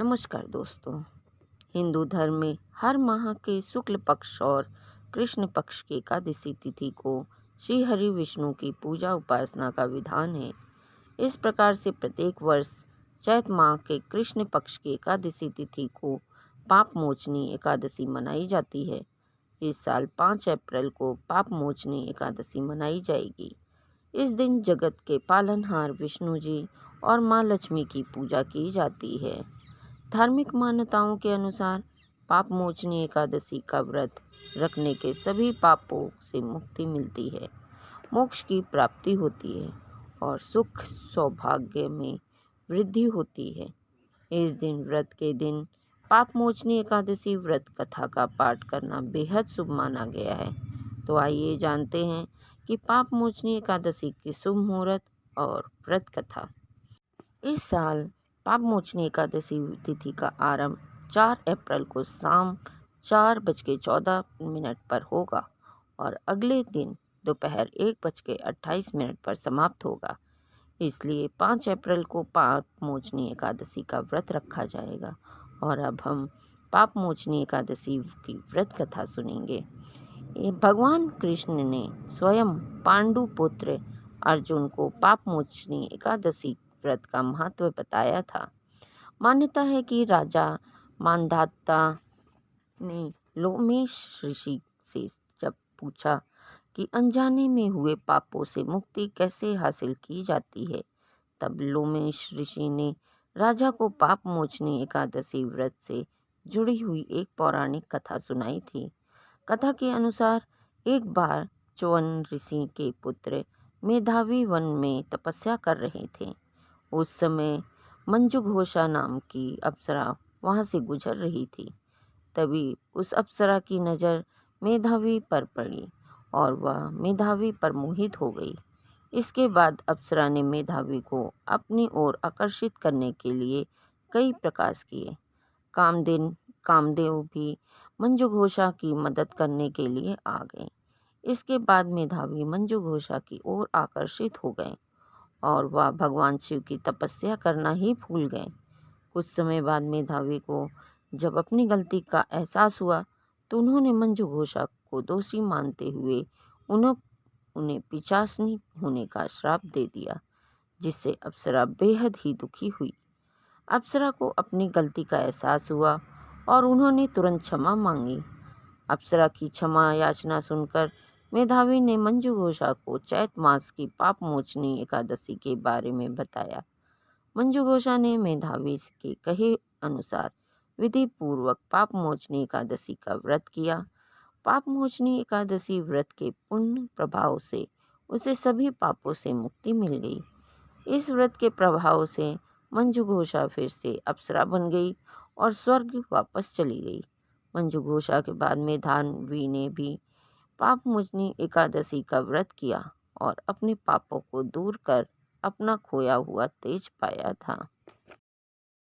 नमस्कार दोस्तों। हिंदू धर्म में हर माह के शुक्ल पक्ष और कृष्ण पक्ष की एकादशी तिथि को श्री हरि विष्णु की पूजा उपासना का विधान है। इस प्रकार से प्रत्येक वर्ष चैत माह के कृष्ण पक्ष की एकादशी तिथि को पाप मोचनी एकादशी मनाई जाती है। इस साल 5 अप्रैल को पाप मोचनी एकादशी मनाई जाएगी। इस दिन जगत के पालनहार विष्णु जी और माँ लक्ष्मी की पूजा की जाती है। धार्मिक मान्यताओं के अनुसार पाप मोचनी एकादशी का व्रत रखने के सभी पापों से मुक्ति मिलती है, मोक्ष की प्राप्ति होती है और सुख सौभाग्य में वृद्धि होती है। इस दिन व्रत के दिन पाप मोचनी एकादशी व्रत कथा का पाठ करना बेहद शुभ माना गया है। तो आइए जानते हैं कि पाप मोचनी एकादशी की शुभ मुहूर्त और व्रत कथा। इस साल पाप मोचनी एकादशी तिथि का आरंभ 4 अप्रैल को शाम 4:14 पर होगा और अगले दिन दोपहर 1:28 पर समाप्त होगा। इसलिए 5 अप्रैल को पाप मोचनी एकादशी का व्रत रखा जाएगा। और अब हम पाप मोचनी एकादशी की व्रत कथा सुनेंगे। भगवान कृष्ण ने स्वयं पांडु पुत्र अर्जुन को पाप मोचनी एकादशी व्रत का महत्व बताया था। मान्यता है कि राजा मांधाता ने लोमेश ऋषि से जब पूछा कि अनजाने में हुए पापों से मुक्ति कैसे हासिल की जाती है, तब लोमेश ऋषि ने राजा को पाप मोचनी एकादशी व्रत से जुड़ी हुई एक पौराणिक कथा सुनाई थी। कथा के अनुसार एक बार च्यवन ऋषि के पुत्र मेधावी वन में तपस्या कर रहे थे। उस समय मंजू घोषा नाम की अप्सरा वहां से गुजर रही थी। तभी उस अप्सरा की नज़र मेधावी पर पड़ी और वह मेधावी पर मोहित हो गई। इसके बाद अप्सरा ने मेधावी को अपनी ओर आकर्षित करने के लिए कई प्रयास किए। कामदेव भी मंजू घोषा की मदद करने के लिए आ गए। इसके बाद मेधावी मंजू घोषा की ओर आकर्षित हो गए और वह भगवान शिव की तपस्या करना ही भूल गए। कुछ समय बाद मेधावी को जब अपनी गलती का एहसास हुआ तो उन्होंने मंजू घोषा को दोषी मानते हुए उन्हें पिशाचनी होने का श्राप दे दिया, जिससे अप्सरा बेहद ही दुखी हुई। अप्सरा को अपनी गलती का एहसास हुआ और उन्होंने तुरंत क्षमा मांगी। अप्सरा की क्षमा याचना सुनकर मेधावी ने मंजू घोषा को चैत मास की पाप मोचनी एकादशी के बारे में बताया। मंजू घोषा ने मेधावी के कहे अनुसार विधि पूर्वक पाप मोचनी एकादशी का व्रत किया। पाप मोचनी एकादशी व्रत के पुण्य प्रभाव से उसे सभी पापों से मुक्ति मिल गई। इस व्रत के प्रभाव से मंजू घोषा फिर से अप्सरा बन गई और स्वर्ग वापस चली गई। मंजू घोषा के बाद मेधावी ने भी पाप मोचनी एकादशी का व्रत किया और अपने पापों को दूर कर अपना खोया हुआ तेज पाया था।